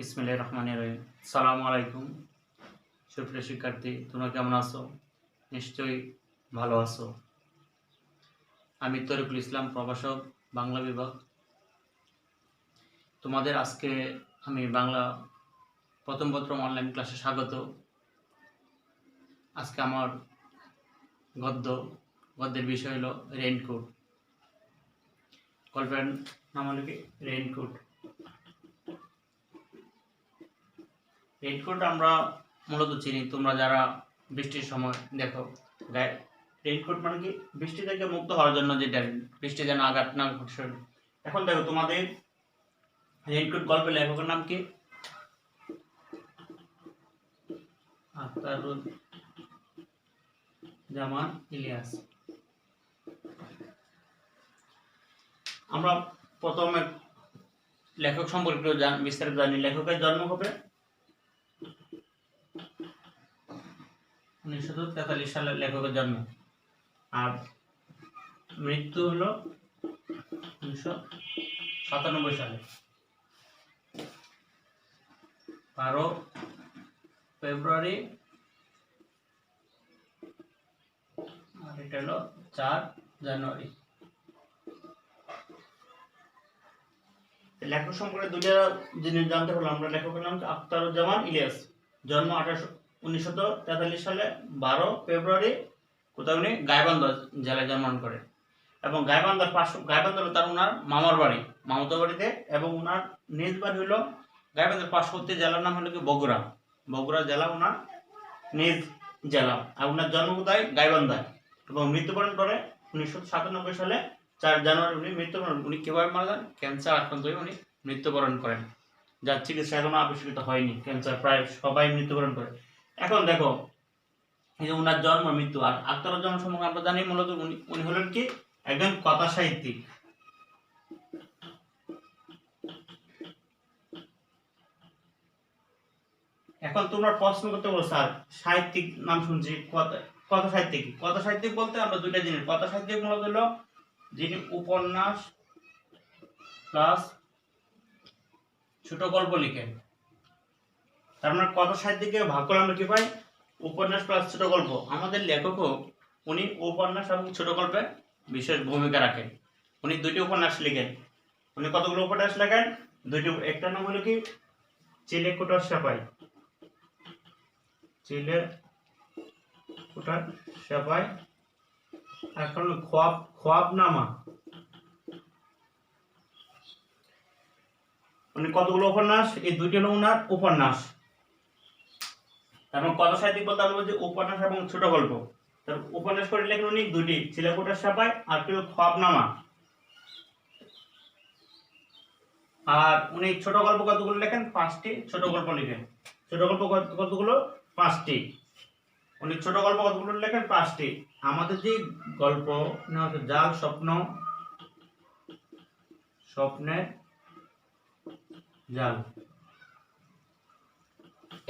বিসমিল্লাহির রহমানির রহিম। আসসালামু আলাইকুম। সুপ্রিয় শিক্ষার্থী, তোমরা কেমন আছো? নিশ্চয়ই ভালো আছো। আমি তরিকুল ইসলাম, প্রভাষক, বাংলা বিভাগ। তোমাদের আজকে আমি বাংলা প্রথম অনলাইন ক্লাসে স্বাগত। আজকে আমার গদ্যের বিষয় হলো রেইনকোট। গল্পের নাম হলো কি রেইনকোট। রেইনকোট আমরা মূলত চিনি, তোমরা যারা বৃষ্টির সময় দেখো গায়ে রেইনকোট মানে কি বৃষ্টি থেকে মুক্ত হওয়ার জন্য, যেটা বৃষ্টি যেন আঘাত না ঘটে। এখন দেখো তোমাদের রেইনকোট গল্পের লেখকের নাম কি? আখতারুজ্জামান ইলিয়াস। আমরা প্রথমে লেখক সম্পর্কে বিস্তারিত জানি। লেখকের জন্ম হবে 1943 সালে লেখকের জন্ম, আর মৃত্যু হলো 1997 সালে 12 ফেব্রুয়ারি, আর এটা হলো 4 জানুয়ারি। লেখক সম্পর্কে দুইটা জিনিস জানতে হলো আমরা। লেখকের নাম আখতারুজ্জামান ইলিয়াস, জন্ম 1943 সালে 12 ফেব্রুয়ারি। কোথায়? উনি গাইবান্ধা জেলায় জন্মগ্রহণ করেন, এবং গাইবান্ধা তার ওনার মামার বাড়ি, মামাতো বাড়িতে, এবং ওনার নিজ বাড়ি হলো গাইবান্ধার পার্শ্ববর্তী জেলার নাম হলো কি বগুড়া জেলা ওনার নিজ জেলা। আর ওনার জন্ম কোথায়? গাইবান্ধায়। এবং মৃত্যুবরণ করে 1997 সালে 4 জানুয়ারি উনি মৃত্যুবরণ। উনি কিভাবে মারা যান? ক্যান্সার আক্রান্ত হয়ে উনি মৃত্যুবরণ করেন, যার চিকিৎসা এখনো আবিষ্কৃত হয়নি। ক্যান্সার প্রায় সবাই মৃত্যুবরণ করে। এখন দেখো এই যে ওনার জন্ম মৃত্যু। আর আখতারুজ্জামান সম্পর্কে আমরা জানি মূলত উনি হলেন কি একজন কথা সাহিত্যিক। এখন তোমরা প্রশ্ন করতে বলো, স্যার সাহিত্যিক নাম শুনছি, কথা সাহিত্যিক। কথা সাহিত্যিক বলতে আমরা দুইটা জিনিস। কথা সাহিত্যিক মূলত হলো যিনি উপন্যাস প্লাস ছোট গল্প লিখেন। তার মানে কথা সাহিত্যিককে ভাগ করে আমরা কি পাই? উপন্যাস প্লাস ছোট গল্প। আমাদের লেখকও উনি উপন্যাস এবং ছোট গল্পে বিশেষ ভূমিকা রাখেন। উনি দুইটি উপন্যাস লিখেন। উনি কতগুলো উপন্যাস লেখেন? দুইটি। একটা নাম হলো কি চিলেকোঠার সেপাই, চিলেকোঠার সেপাই। এখন খোয়াবনামা। উনি কতগুলো উপন্যাস? এই দুইটি হলো ওনার উপন্যাস। তারপর কথা সাহিত্যিক বলতে আমরা বলছি উপন্যাস এবং ছোট গল্প। উপন্যাস করে লেখেন উনি দুটি, চিলেকোঠার সেপাই আর খোয়াবনামা। আর উনি ছোট গল্প কতগুলো লেখেন? 5টি ছোট গল্প লিখেন। ছোট গল্প কতগুলো? 5টি। উনি ছোট গল্প কতগুলো লেখেন? 5টি। আমাদের যে গল্প জাল স্বপ্নের জাল,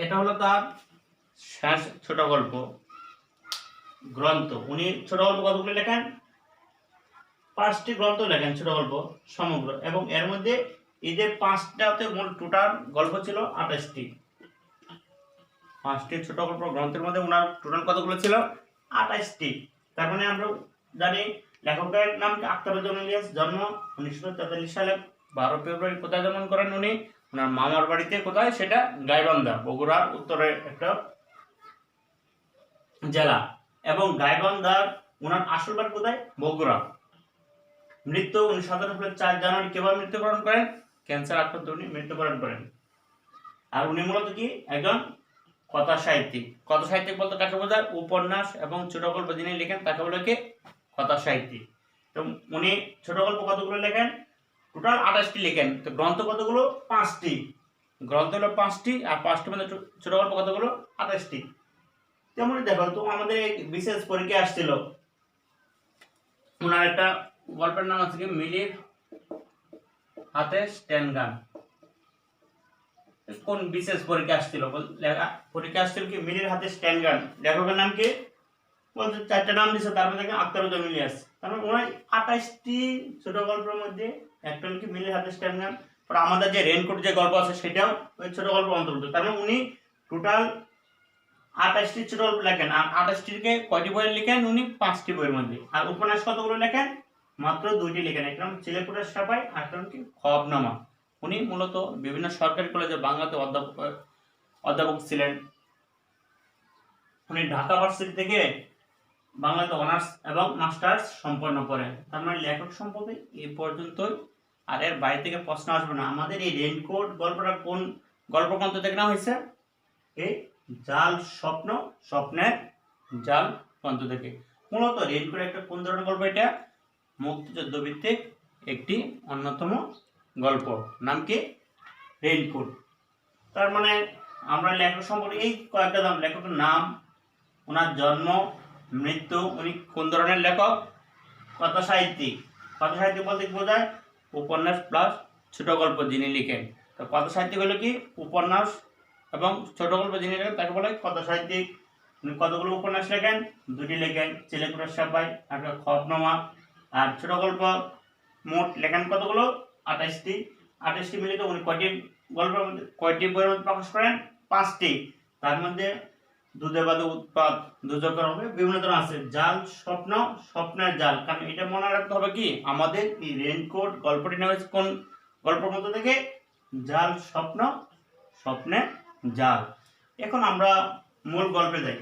এটা হলো তার শেষ ছোট গল্প গ্রন্থ। উনি ছোট গল্প কতগুলো লেখেন? 5টি গ্রন্থ লেখেন ছোট গল্প সমগ্র। এবং এর মধ্যে এই যে 5টাতে মূল টোটাল গল্প ছিল 28টি। 5টি ছোট গল্প গ্রন্থের মধ্যে ওনার টোটাল কতগুলো ছিল? 28টি। তার মানে আমরা জানি লেখকের নাম আখতারুজ্জামান ইলিয়াস, জন্ম 1943 সালে 12 ফেব্রুয়ারি। কোথায় জন্ম করেন উনি? ওনার মামার বাড়িতে। কোথায় সেটা? গাইবান্ধা, বগুড়ার উত্তরে একটা জেলা। এবং গাইবান্ধার ওনার আসল বাড়ি কোথায়? বগুড়া। মৃত্যু 1997 4 জানুয়ারি। কিভাবে মৃত্যুবরণ করেন? ক্যান্সার আক্রান্ত উনি মৃত্যুবরণ করেন। আর উনি মূলত কি একজন কথা সাহিত্যিক। কথা সাহিত্যিক বলতে কাকে বোঝায়? উপন্যাস এবং ছোট গল্প যিনি লেখেন তাকে বলে কি কথা সাহিত্যিক। তো উনি ছোট গল্প কতগুলো লেখেন? টোটাল 28টি লেখেন। তো গ্রন্থ কতগুলো? 5টি। গ্রন্থ হলো 5টি, আর 5টির মধ্যে ছোট গল্প কতগুলো? 28টি। তেমন দেখো তো আমাদের বিশেষ পরীক্ষা আসছিল, ওনার একটা গল্পের নাম আছে কি মিলির হাতে স্ট্যান্ড গান। কোন বিশেষ পরীক্ষা আসছিল? পরীক্ষা আসছিল কি মিলির হাতে স্ট্যান্ড গান। লেখকের নাম কি? বলতে 4টা নাম দিছে, তার মধ্যে আখতারুজ্জামান ইলিয়াস। তার মানে ওনার 28টি ছোট গল্পের মধ্যে একটা হলো কি মিলির হাতে স্ট্যান্ড গান। আমাদের যে রেইনকোট যে গল্প আছে সেটাও ওই ছোট গল্প অন্তর্ভুক্ত। তার মানে উনি টোটাল 28টি ছোট গল্প লেখেন, আর 28টিকে কয়টি বইয়ে লেখেন উনি? 5টি বইয়ের মধ্যে। আর উপন্যাস কতগুলো লেখেন? মাত্র 2টি লেখেন, একটা চিলেকোঠার সাপাই আর একটা কি খোয়াবনামা। উনি মূলত বিভিন্ন সরকারি কলেজে বাংলাতে অধ্যাপক ছিলেন। উনি ঢাকা ভার্সিটি থেকে বাংলাতে অনার্স এবং মাস্টার্স সম্পন্ন করেন। তার মানে লেখক সম্পর্কে এই পর্যন্তই, আর এর বাইরে থেকে প্রশ্ন আসবে না। আমাদের এই রেইনকোট গল্পটা কোন গল্পগ্রন্থ থেকে নেওয়া হয়েছে? এই জাল স্বপ্ন, স্বপ্নের জাল গ্রন্থ থেকে। মূলত রেইনকোট একটা কোন ধরনের গল্প? এটা মুক্তিযুদ্ধ ভিত্তিক একটি অন্যতম গল্প। নাম কি? রেইনকোট। তার মানে আমরা লেখক সম্পর্কে এই কয়েকটা নাম, লেখকের নাম, ওনার জন্ম, মৃত্যু, উনি কোন ধরনের লেখক, কথা সাহিত্যিক। কথা সাহিত্যিক বলতে কি বোঝায়? উপন্যাস প্লাস ছোট গল্প যিনি লিখেন। তো কথা সাহিত্যিক হলো কি? উপন্যাস এবং ছোট গল্প যিনি লেখেন তাকে বলে কথা সাহিত্যিক। উনি কতগুলো উপন্যাস লেখেন? 2টি লেখেন, চিলেকোঠার সাপাই আর খোয়াবনামা। আর ছোট গল্প মোট লেখেন কতগুলো? 28টি। 28টি মিলিত উনি কয়টি বইয়ের মধ্যে প্রকাশ করেন? 5টি। তার মধ্যে দুধে বাদে উৎপাদ, দুজকের হবে, বিভিন্ন ধরনের আছে। জাল স্বপ্ন, স্বপ্নের জাল। কারণ এটা মনে রাখতে হবে কি, আমাদের এই রেইনকোট গল্পটি নেওয়া হয়েছে কোন গল্পের মধ্যে থেকে? জাল স্বপ্ন, স্বপ্নের জাল। এখন আমরা মূল গল্পে যাই।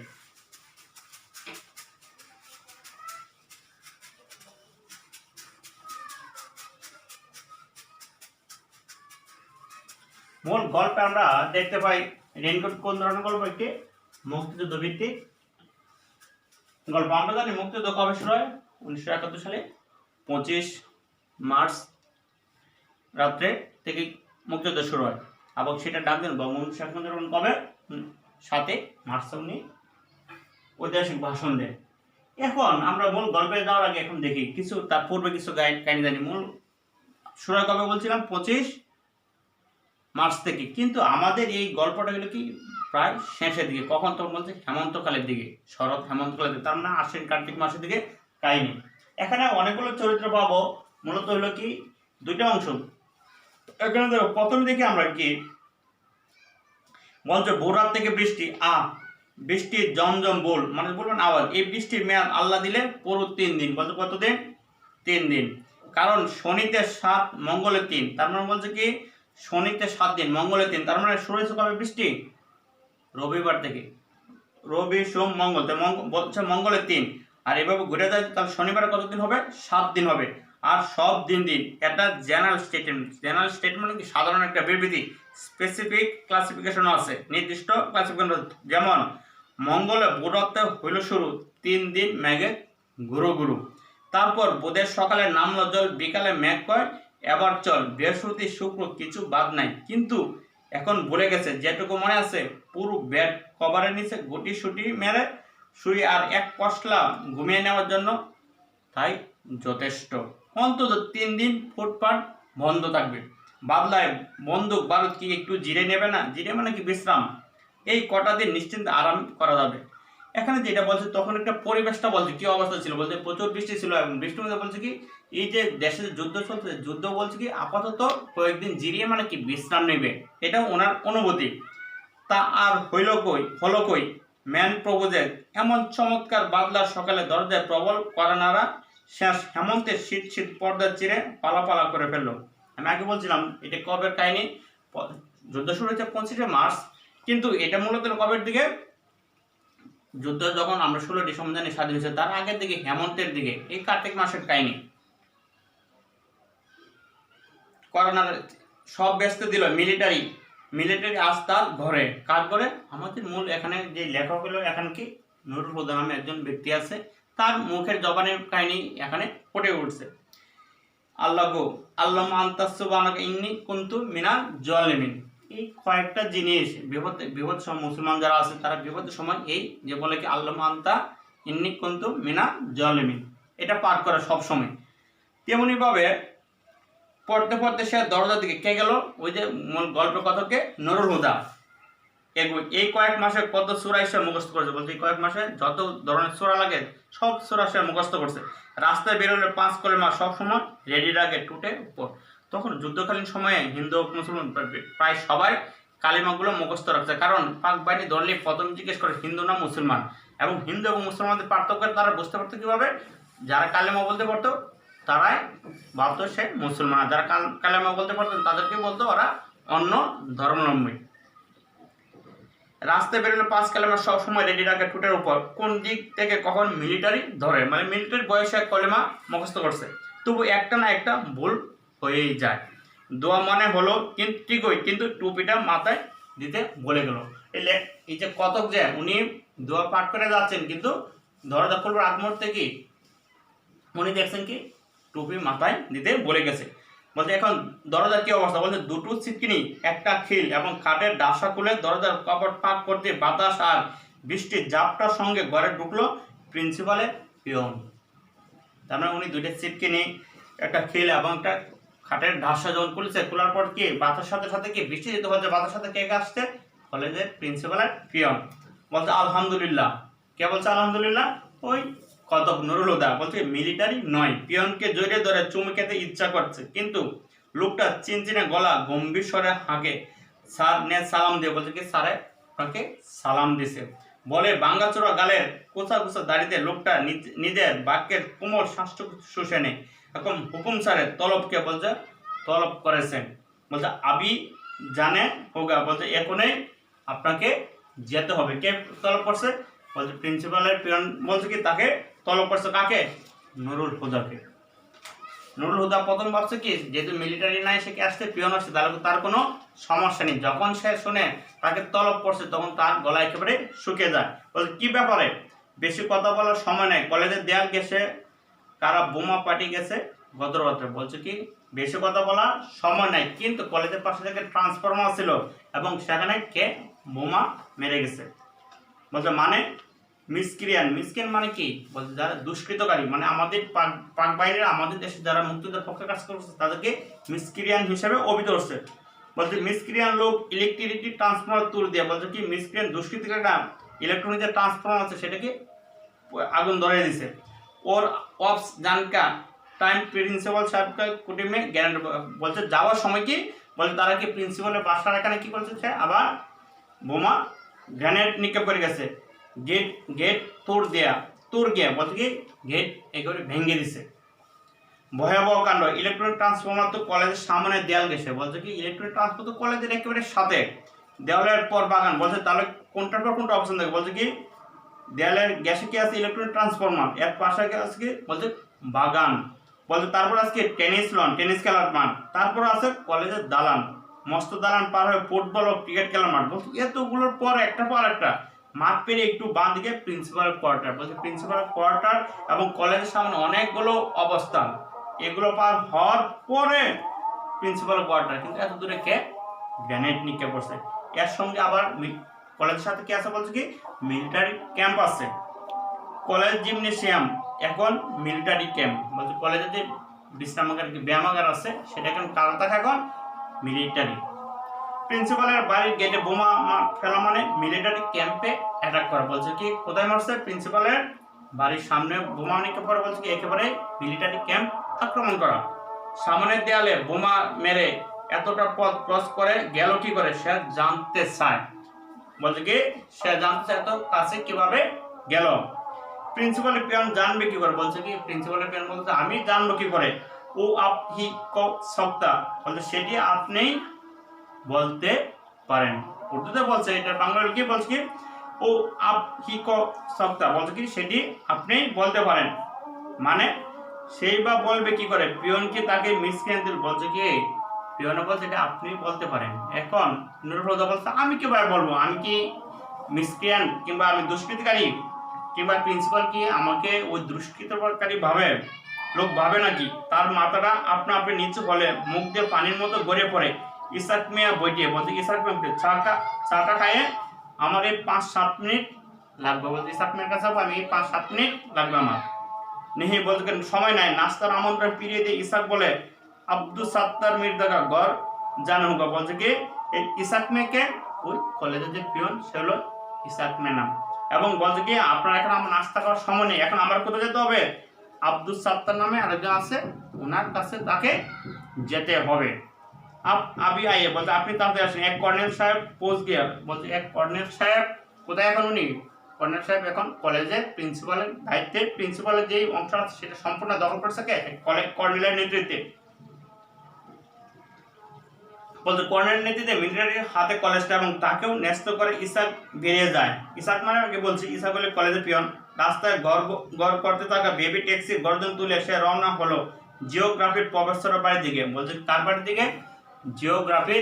মূল গল্পে আমরা দেখতে পাই রেইনকোট কোন ধরনের গল্প? একটি মুক্তিযুদ্ধ ভিত্তিক গল্প। আমরা জানি মুক্তিযুদ্ধ কবে শুরু হয়? 1971 সালে 25 মার্চ রাত্রে থেকে মুক্তিযুদ্ধ শুরু হয়, এবং সেটা ডাক দেন বঙ্গবন্ধু শেখ মুজিবুর রহমান কবে? 7 মার্চ উনি ঐতিহাসিক ভাষণ দেন। এখন আমরা মূল গল্পে যাওয়ার আগে এখন দেখি কিছু তার পূর্বে কিছু কাহিনী জানি। মূল শুরু কবে বলছিলাম? 25 মার্চ থেকে। কিন্তু আমাদের এই গল্পটা হলো কি প্রায় শেষের দিকে। কখন? তখন বলছে হেমন্তকালের দিকে, শরৎ হেমন্তকালের দিকে, তার মানে আশ্বিন কার্তিক মাসের দিকে কাহিনী। এখানে অনেকগুলো চরিত্র পাবো। মূলত হলো কি 2টা অংশ। এখানে দেখো প্রথমে দেখি আমরা কি বলছে, ভোররাত থেকে বৃষ্টি, বৃষ্টির জমজম বল, মানে বলবেন আওয়াজ। এই বৃষ্টির মেয়াদ আল্লাহ দিলে পুরো 3 দিন। বলছে কতদিন? 3 দিন। কারণ শনিতে 7, মঙ্গলে 3। তার মানে বলছে কি শনিতে 7 দিন, মঙ্গলে 3। তার মানে শুরু হয়েছে কবে বৃষ্টি? রবিবার থেকে। রবি, সোম, মঙ্গল। বলছে মঙ্গলে 3। আর এভাবে ঘুরে যায়, তাহলে শনিবারে কতদিন হবে? 7 দিন হবে। আর সব দিন। এটা জেনারেল স্টেটমেন্ট। জেনারেল স্টেটমেন্ট কি সাধারণ একটা বিবৃতি। স্পেসিফিক ক্লাসিফিকেশনও আছে, নির্দিষ্ট ক্লাসিফিকেশন। যেমন মঙ্গলে বুধত্বে হইল শুরু, 3 দিন মেঘে গুরু গুরু। তারপর বুধের সকালে নামলো জল, বিকালে মেঘ কয় এবার চল। বৃহস্পতি, শুক্র কিছু বাদ নাই, কিন্তু এখন ভুলে গেছে। যেটুকু মনে আছে, পুরো বেড কভারের নিচে গুটি সুটি মেরে শুই আর এক পশলা ঘুমিয়ে নেওয়ার জন্য, তাই যথেষ্ট। অন্তত 3 দিন ফুটপাত বন্ধ থাকবে। বাদলায় বন্দুক বারুদ কি একটু জিরে নেবে না? জিরে মানে কি বিশ্রাম। এই কটা দিন নিশ্চিন্তে আরাম করা যাবে। এখানে যেটা বলছে তখন একটা পরিবেশটা বলছে কি অবস্থা ছিল। বলছে প্রচুর বৃষ্টি ছিল, এবং বৃষ্টির মধ্যে বলছে কি এই যে দেশে যুদ্ধ চলছে, যুদ্ধ বলছে কি আপাতত কয়েকদিন জিরিয়ে মানে কি বিশ্রাম নেবে, এটা ওনার অনুভূতি। তা আর হলো কই ম্যান প্রভুজের এমন চমৎকার বাদলার সকালে দরজায় প্রবল করানারা শেষ হেমন্তের শীত শীত পর্দা চিরে পালা করে ফেললো। আমি আগে বলছিলাম এটা কবের কাহিনী। যুদ্ধ শুরু হয়েছে 25 মার্চ, কিন্তু এটা মূলত কবের দিকে? যুদ্ধ যখন আমরা 16 ডিসেম্বর জানি স্বাধীন হয়েছে, তার আগের দিকে, হেমন্তের দিকে, এই কার্তিক মাসের কাহিনী। করোনার সব ব্যস্ত দিল মিলিটারি আস্তার ঘরে। কার ঘরে? আমাদের মূল এখানে যে লেখক হলো এখানে কি নুরুল হুদা নামে একজন ব্যক্তি আছে, তার মুখের জবানের কাহিনী এখানে ফুটে উঠছে। আল্লাহ গো আল্লাহ আনতাসুবানাকা ইন্নী কুনতু মিনাল জালিমিন। এই কয়েকটা জিনিস বিপদ সময় মুসলমান যারা আছে তারা বিপদের সময় এই যে বলে কি আল্লাহ আনতা ইন্নী কুনতু মিনাল জালিমিন, এটা পাঠ করে সব সময়। তেমনি ভাবে পড়তে সে দরজার দিকে কে গেল? ওই যে মূল গল্পের কথাকে নুরুল হুদা। এই কয়েক মাসে কত সূরা সে মুখস্থ করেছে। বলছে এই কয়েক মাসে যত ধরনের সূরা লাগে সব সূরা সে মুখস্থ করছে। রাস্তায় বেরোলে 5 কলেমা সব সময় রেডি রাখে টুটে উপর। তখন যুদ্ধকালীন সময়ে হিন্দু ও মুসলমান প্রায় সবাই কালিমাগুলো মুখস্থ রাখছে, কারণ পাক বাহিনী ধরলে প্রথম জিজ্ঞেস করে হিন্দু না মুসলমান, এবং হিন্দু এবং মুসলমানদের পার্থক্য তারা বুঝতে পারতো কীভাবে, যারা কালেমা বলতে পারতো তারাই ভাবতো সে মুসলমান, যারা কালেমা বলতে পারতো তাদেরকে বলতো ওরা অন্য ধর্মাবলম্বী। রাস্তায় বেরোলে 5 কালেমা সবসময় রেডি রাখে ঠোঁটের উপর, কোন দিক থেকে কখন মিলিটারি ধরে, মানে মিলিটারি বয়সে কলেমা মুখস্থ করছে, তবু একটা না একটা ভুল হয়েই যায়। দোয়া মনে হলো কিন্তু ঠিকই, কিন্তু টুপিটা মাথায় দিতে বলে গেল। এই যে কতক যে উনি দোয়া পাঠ করে যাচ্ছেন, কিন্তু দরজা খুলবার আগ মুহূর্তে কি উনি দেখছেন কি টুপি মাথায় দিতে বলে গেছে। বলছে এখন দরজার কি অবস্থা, বলছে দুটো ছিটকিনি, একটা খিল এবং কাঠের ডাসা খুলে দরজার কপাট ফাঁক করতে বাতাস আর বৃষ্টির জাপটার সঙ্গে ঘরে ঢুকলো প্রিন্সিপালের পিয়ন। তার মানে উনি দুইটা ছিটকিনি, একটা খিল এবং একটা খাটের ঢাসা যখন খুলেছে, খোলার পর কি বাতাসের সাথে সাথে কি বৃষ্টি যেতে বলছে, বাতাসের সাথে কে আসছে, কলেজের প্রিন্সিপালের পিয়ন। বলছে আলহামদুলিল্লাহ, কে বলছে আলহামদুলিল্লাহ, ওই কতক নুরুল হুদা। বলছে মিলিটারি নয়, পিয়নকে জড়িয়ে ধরে চুমু খেতে ইচ্ছা করছে, কিন্তু লোকটা চিনচিনে গলা গম্ভীর স্বরে হাঁকে স্যার নে সালাম দিয়ে, বলছে কি স্যারে আপনাকে সালাম দিছে বলে ভাঙ্গাচোরা গালের কোচা কোচা দাড়িতে লোকটা নিজের বাক্যের কোমল শ্বাসটুকু শুষে নেয়। এখন হুকুম স্যারের তলবকে বলছে তলব করেছেন, বলছে আবি জানে হোগা, বলছে এখনই আপনাকে যেতে হবে। কে তলব করছে, বলছে প্রিন্সিপালের পিয়ন, বলছে কি তাকে তলব করছে, কাকে, নুরুল হুদাকে। নুরুল হুদা প্রথম ভাবছে কি যেহেতু মিলিটারি নাই সে কি আসছে পিয়ন আসছে, তাহলে তার কোনো সমস্যা নেই। যখন সে শুনে তাকে তলব করছে তখন তার গলা একেবারে শুকিয়ে যায়। বলছে কি ব্যাপারে, বেশি কথা বলার সময় নেই, কলেজের দেয়াল গেছে, কারা বোমা পাঠিয়ে গেছে গত রাত্রে। বলছে কি বেশি কথা বলার সময় নাই, কিন্তু কলেজের পাশে থেকে ট্রান্সফরমার ছিল এবং সেখানে কে বোমা মেরে গেছে। বলছে মানে মিসক্রিয়ান মানে কি, বলছে যারা দুষ্কৃতকারী, মানে আমাদের পাক বাইরে আমাদের দেশে যারা মুক্তিযুদ্ধের পক্ষে কাজ করছে তাদেরকে মিসক্রিয়ান হিসেবে অভিহিত করছে। বলছে মিসক্রিয়ান লোক ইলেকট্রিসিটি ট্রান্সফরমার তুলে দিয়ে, বলছে কি মিসক্রিয়ান দুষ্কৃতকারীরা ইলেকট্রনিক যে ট্রান্সফরমার আছে সেটাকে আগুন ধরিয়ে দিছে। ওর অফ জানকা টাইম প্রিন্সিপাল সাহেবকে কুটিমে গ্যারান্টি, বলছে যাওয়ার সময় কি, বলছে তারা কি প্রিন্সিপালের বাসার এখানে কি করছে, আবার বোমা গ্রেনেড নিক্ষেপ করে গেছে, গেট তোড় গিয়া, বলছে কি গেট একেবারে ভেঙে দিছে। ভয়াবহ কাণ্ড, ইলেকট্রনিক ট্রান্সফরমার তো কলেজের সামনে দেয়াল গেছে, বলছে কি ইলেকট্রনিক ট্রান্সফরমার তো কলেজের একেবারে সাথে, দেওয়ালের পর বাগান। বলছে তাহলে কোনটার পর কোনটা অপশন থাকে, বলছে কি দেয়ালের গ্যাসে কি আছে ইলেকট্রনিক ট্রান্সফরমার, এর পাশে আছে কি, বলছে বাগান। বলছে তারপর আজকে টেনিস খেলার মাঠ, তারপর আছে কলেজের দালান, মস্ত দালান পার হয়ে ফুটবল ও ক্রিকেট খেলার মাঠ। বলছে এতগুলোর পর একটা পর একটা মাঠ পেরিয়ে একটু বাঁ দিকে প্রিন্সিপাল কোয়ার্টার। বলছে প্রিন্সিপাল কোয়ার্টার এবং কলেজের সামনে অনেকগুলো অবস্থান, এগুলো পার হওয়ার পরে প্রিন্সিপাল কোয়ার্টার। কিন্তু এত দূরে কে গ্রেনেড নিক্ষেপ করছে। এর সঙ্গে আবার কলেজের সাথে কি আছে, বলছে কি মিলিটারি ক্যাম্প আছে, কলেজ জিমনেশিয়াম এখন মিলিটারি ক্যাম্প। বলছে কলেজে যে বিশ্রামাগার ব্যায়ামাগার আছে সেটা এখন কারা থাকে, এখন মিলিটারি। প্রিন্সিপালের বাড়ির গেটে বোমা ফেলা মানে মিলিটারি ক্যাম্পে অ্যাটাক করা। বলছে কি কোথায় মারছে, প্রিন্সিপালের বাড়ির সামনে বোমা নিক্ষেপ করা, বলছে কি একেবারে মিলিটারি ক্যাম্প আক্রমণ করা। সামনের দেয়ালে বোমা মেরে এতটা পথ ক্রস করে গেল কি করে, সে জানতে চায়। বলছে কি সে জানতে চায় তো কাছে কিভাবে গেল। প্রিন্সিপালের পিয়ন জানবে কি করে, বলছে কি প্রিন্সিপালের পিয়ন বলছে আমি জানবো কি করে, ও আপনি সত্তা, বলছে সেটি আপনি বলতে পারেন। উর্দুতে বলছে, এটা বাংলায় কি বলছে কি ও আপনি সত্তা, বলছে কি সেটি আপনি বলতে পারেন, মানে সেই বা বলবে কি করে, পিয়ন কি তাকে মিসক্রিয়ান দিল। বলছে কি পিয়ন বলছে এটা আপনি বলতে পারেন। এখন নুরুল হুদা বলছে আমি কিভাবে বলবো, আমি কি মিসক্রিয়ান কিংবা আমি দুষ্কৃতিকারী, কিংবা প্রিন্সিপাল কি আমাকে ওই দুষ্কৃতকারী ভাবে লোক ভাবে নাকি। তার মাথাটা আপনা আপনি নিচু বলে মুখ দিয়ে পানির মতো গড়িয়ে পড়ে। ইসাক মিয়া বইটিয়ে, বলছে ইসাক মিয়া চাটা খাইয়ে আমার এই 5-7 মিনিট লাগবে। বলছে ইসাক মিয়ার কাছে আমি 5-7 মিনিট লাগবে আমার। নেহি বলছে সময় নাই, নাস্তার আমন্ত্রণ ফিরিয়ে দিয়ে ইসাক বলে আব্দুল সাত্তার মির্জাকা ঘর জানো গা। বলছে কি এই ইসাক মেয়েকে ওই কলেজের যে পিয়ন সে হলো ইসাক মেয়ে নাম। এবং বলছে কি আপনার এখন আমার নাস্তা করার সময় নেই, এখন আমার কোথায় যেতে হবে, আব্দুল সাত্তার নামে আরেকজন আছে ওনার কাছে তাকে যেতে হবে। আবি আইয়ে বলতে আপনি তাড়াতাড়ি আসেন। এক কর্নেল সাহেব পোস্ট গিয়া বলতে এক কর্নেল সাহেব কোথায় এখন উনি? কর্নেল সাহেব এখন কলেজের প্রিন্সিপালের দায়িত্বে, প্রিন্সিপালের যেই অংশ আছে সেটা সম্পূর্ণ দখল করছে কে? কর্নেলের নেতৃত্বে। বলতে কর্নেলের নেতৃত্বে মিলিটারির হাতে কলেজটা এবং তাকেও ন্যস্ত করে ইসাক বেরিয়ে যায়। ইসাক মানে আগে বলছি, ইসাক হলে কলেজের পিয়ন। রাস্তায় গড় করতে থাকা বেবি ট্যাক্সি গর্জন তুলে সে রওনা হলো জিওগ্রাফির প্রফেসরের বাড়ির দিকে। বলছে কার বাড়ির দিকে? জিওগ্রাফি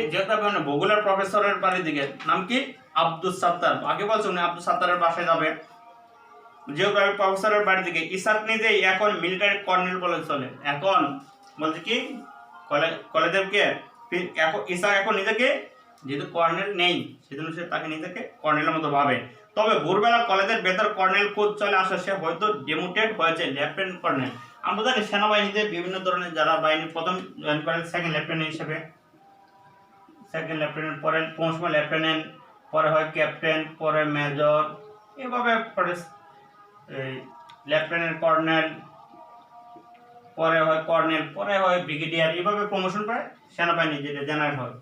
মানে ভূগোলের প্রফেসরের বাড়ির দিকে। নাম কি? আব্দুল সাত্তার। আগে বলছে উনি আব্দুল সাত্তারের বাসায় যাবে, জিওগ্রাফি প্রফেসরের বাড়ির দিকে। ইসাক নিজেই এখন মিলিটারি কর্নেল বলে চলে। এখন বলছে কি কলেজের কে এখন ইসাক এখন নিজেকে যেহেতু কর্নেল নেই সেজন্য সে তাকে নিজেকে কর্নেলের মতো ভাবে। তবে ভোরবেলা কলেজের ভেতর কর্নেল কোচ চলে আসে, সে হয়তো ডেমোটেড হয়েছে লেফটেন্যান্ট কর্নেল। আমরা জানি সেনাবাহিনীতে বিভিন্ন ধরনের যারা বাহিনী প্রথম জয়েন করেন সেকেন্ড লেফটেন্যান্ট হিসেবে, সেকেন্ড লেফটেন্যান্ট পরে পৌঁছমা লেফটেন্যান্ট, পরে হয় ক্যাপ্টেন, পরে মেজর, এভাবে পরে লেফটেন্যান্ট কর্নেল, পরে হয় কর্নেল, পরে হয় ব্রিগেডিয়ার, এইভাবে প্রমোশন পায় সেনাবাহিনী যেটা জেনারেল হয়।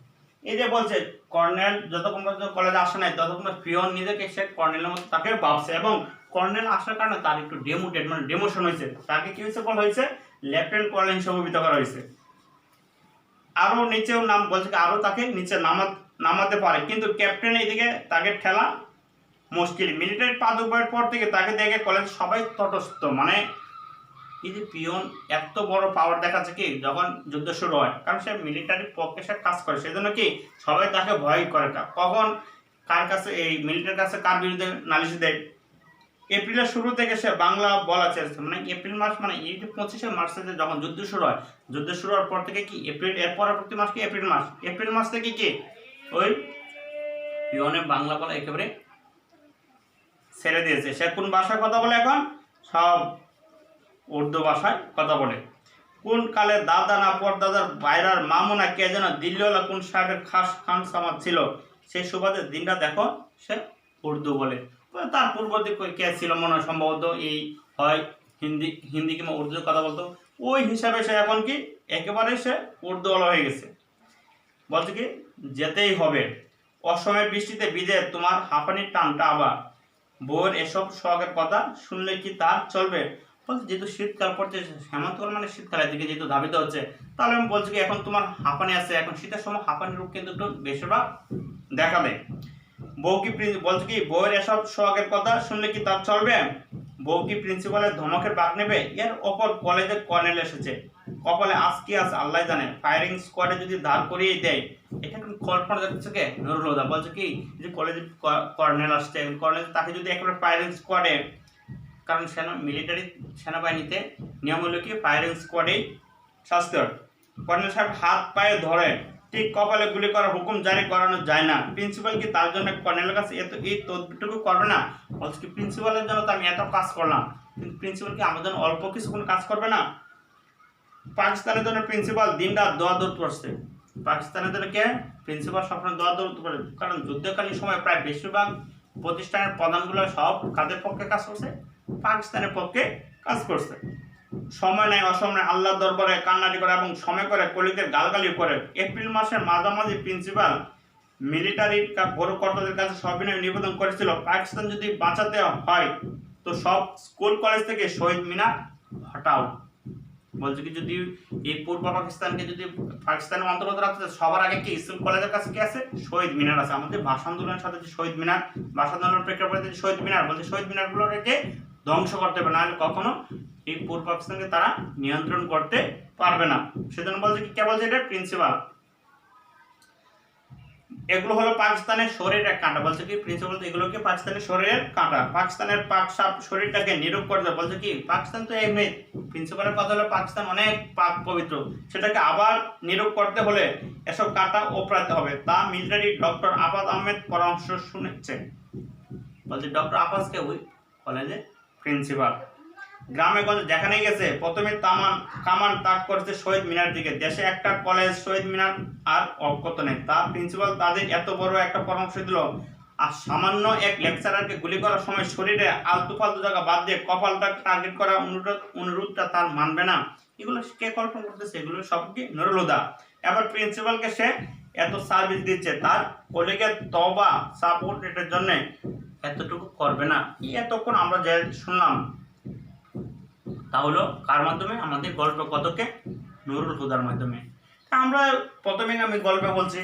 এই যে বলছে কর্নেল যতক্ষণ পর্যন্ত কলেজে আসে নাই ততক্ষণ পিয়ন নিজেকে সে কর্নেলের মতো তাকে ভাবছে, এবং কর্নেল আসার কারণে তার একটু ডেমোটেড মানে ডেমোশন হয়েছে, তাকে কি হয়েছে বলা হয়েছে লেফটেন্যান্ট কর্নেল হিসেবে অভিহিত করা হয়েছে। আরো নিচেও নাম বলছে আরো তাকে নিচে নামাতে পারে, কিন্তু ক্যাপ্টেন এইদিকে তাকে ঠেলা মুশকিল। মিলিটারি পাদুকবাইয়ের পর থেকে তাকে দেখে কলেজ সবাই তটস্থ, মানে এই যে পিয়ন এত বড় পাওয়ার দেখাচ্ছে কি যখন যুদ্ধ শুরু হয়, কারণ সে মিলিটারির পক্ষে সে কাজ করে, সেজন্য কি সবাই তাকে ভয় করে। কখন কার কাছে এই মিলিটারির কাছে কার বিরুদ্ধে নালিশ দেয়? এপ্রিলের শুরু থেকে সে বাংলা বলা চেয়েছে, মানে এপ্রিল মাস মানে এই যে 25শে মার্চে যখন যুদ্ধ শুরু হয়, যুদ্ধ শুরু হওয়ার পর থেকে কি এপ্রিল, এর পরবর্তী মাস কি এপ্রিল মাস থেকে কি ওই পিয়নে বাংলা বলা একেবারে ছেড়ে দিয়েছে। সে কোন ভাষায় কথা বলে? এখন সব উর্দু ভাষায় কথা বলে। কোন কালে দাদা না পরদাদার বাইরার মামুনা কে যেন দিল্লিওয়ালা কোন সাহেবের খাস খান সামাদ ছিল, সেই সুবাদে দিনটা দেখো সে উর্দু বলে। তার পূর্ববর্তী কে ছিল মনে হয় সম্ভবত এই হয় হিন্দি কিংবা উর্দু কথা বলতো, ওই হিসাবে সে এখন কি একেবারে সে উর্দুওয়ালা হয়ে গেছে। বলছে কি যেতেই হবে, অসময়ের বৃষ্টিতে ভিজে তোমার হাঁপানির টানটা আবার, বউয়ের এসব শখের কথা শুনলে কি তার চলবে? বলছে যেহেতু শীতকাল পড়ছে, হেমন্তকাল মানে শীতকালের দিকে যেহেতু ধাবিত হচ্ছে, তাহলে আমি বলছি কি এখন তোমার হাঁপানি আছে, এখন শীতের সময় হাঁপানি রোগ কিন্তু একটু বেশিরভাগ দেখা দেয়। বউ কি বলছে কি বউয়ের এসব শখের কথা শুনলে কি তার চলবে? বউ কি প্রিন্সিপালের ধমকের বাদ নেবে? এর ওপর কলেজের কর্নেল এসেছে, কপালে আজ কি আছে আল্লাহ জানে। ফায়ারিং স্কোয়াডে যদি দাঁড় করিয়ে দেয়, এটা কিন্তু কল্পনা যাচ্ছে কে নুরুল হুদা বলছে কি যে কলেজে কর্নেল আসছে, কর্নেল তাকে যদি একেবারে ফায়ারিং স্কোয়াডে, কারণ মিলিটারি সেনাবাহিনীতে নিয়ম হলো কি ফায়ারিং স্কোয়াডেই শাস্তি হয়। কর্নেল সাহেব হাত পায়ে ধরে ঠিক কপালে গুলি করার হুকুম জারি করানো যায় না। প্রিন্সিপাল কি তার জন্য কর্নেলের কাছে এত এই তদবিরটুকু করবে না? বলছে কি প্রিন্সিপালের জন্য তো আমি এত কাজ করলাম, কিন্তু প্রিন্সিপাল কি আমার জন্য অল্প কিছুক্ষণ কাজ করবে না? পাকিস্তানের জন্য প্রিন্সিপাল দিনরাত দোয়া দৌড় করছে। পাকিস্তানের জন্য কে? প্রিন্সিপাল সবসময় দোয়া দৌড় করে, কারণ যুদ্ধকালীন সময় প্রায় বেশিরভাগ প্রতিষ্ঠানের প্রধানগুলো সব কাদের পক্ষে কাজ করছে? পাকিস্তানের পক্ষে কাজ করছে। সময় নেয় অসময় আল্লাহর দরবারে কান্নাটি করে এবং সময় করে কলিদের গালগালি করে। এপ্রিল মাসের মাঝামাঝি প্রিন্সিপাল মিলিটারি বড় কর্তাদের কাছে সবিনয় নিবেদন করেছিল, পাকিস্তান যদি বাঁচাতে হয় তো সব স্কুল কলেজ থেকে শহীদ মিনার হটাও। বলছে কি যদি এই পূর্ব পাকিস্তানকে যদি পাকিস্তানের অন্তর্গত রাখতে সবার আগে কি স্কুল কলেজের কাছে কি আছে? শহীদ মিনার আছে। আমাদের ভাষা আন্দোলনের সাথে যে শহীদ মিনার, ভাষা আন্দোলনের প্রেক্ষাপটে যে শহীদ মিনার, বলছে শহীদ মিনারগুলোকে ধ্বংস করতে হবে, নাহলে কখনো এই পূর্ব পাকিস্তানকে তারা নিয়ন্ত্রণ করতে পারবে না। সেজন্য বলছে কি কে বলছে? এটা প্রিন্সিপাল। এগুলো হলো পাকিস্তানের শরীরের কাঁটা। বলছে কি প্রিন্সিপাল এগুলোকে পাকিস্তানের শরীরের কাঁটা, পাকিস্তানের পাক সাপ শরীরটাকে নিরূপ করে দেয়। বলছে কি পাকিস্তান তো এমনি, প্রিন্সিপালের কথা হলো পাকিস্তান অনেক পাক পবিত্র, সেটাকে আবার নিরূপ করতে হলে এসব কাঁটা ওপরাতে হবে। তা মিলিটারি ডক্টর আফাজ আহমেদ পরামর্শ শুনেছে। বলছে ডক্টর আফাজকে ওই কলেজের প্রিন্সিপাল। গ্রামে গঞ্জে যেখানে গেছে প্রথমে কামান তাক করেছে শহীদ মিনার দিকে। দেশে একটা কলেজ শহীদ মিনার আর অজ্ঞত নেই, তার প্রিন্সিপাল তাদের এত বড় একটা পরামর্শ দিল, আর সামান্য এক লেকচারারকে গুলি করার সময় শরীরে আলতু ফালতু জায়গা বাদ দিয়ে কপালটা টার্গেট করা অনুরোধটা তার মানবে না? এগুলো কে কল্পনা করতেছে? এগুলো সব কি নুরুল হুদা। এবার প্রিন্সিপালকে সে এত সার্ভিস দিচ্ছে, তার কলিগের তওবা সাপোর্ট এটার জন্য এতটুকু করবে না? এতক্ষণ আমরা যে শুনলাম তা হলো কার মাধ্যমে? আমাদের গল্প কথকে নুরুল হুদার মাধ্যমে। আমরা প্রথমে আমি গল্পে বলছি,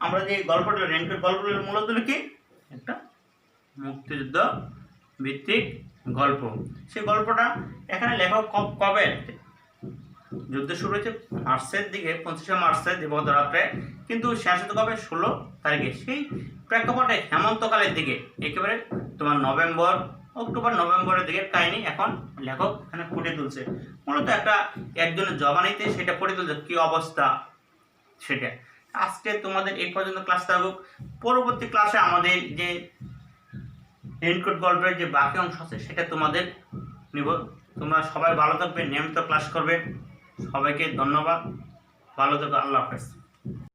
আমরা যে গল্পটা রেনকোট গল্পটা মূলত কি একটা মুক্তিযুদ্ধ ভিত্তিক গল্প। সেই গল্পটা এখানে লেখক কবে যুদ্ধ শুরু হয়েছে? মার্চের দিকে, 25শে মার্চের দিবস রাত্রে, কিন্তু শেষ হতে কবে? 16 তারিখে। সেই প্রেক্ষাপটে হেমন্তকালের দিকে, একেবারে তোমার অক্টোবর নভেম্বরের দিকে কাহিনী এখন লেখক এখানে ফুটিয়ে তুলছে। মূলত একজনের জবানিতে সেটা ফুটিয়ে তুলছে কি অবস্থা সেটা। আজকে তোমাদের এই পর্যন্ত ক্লাস থাকুক। পরবর্তী ক্লাসে আমাদের যে রেনকোট গল্পের যে বাকি অংশ আছে সেটা তোমাদের নিব। তোমরা সবাই ভালো থাকবে, নিয়মিত ক্লাস করবে। সবাইকে ধন্যবাদ, ভালো থাকো, আল্লাহ হাফেজ।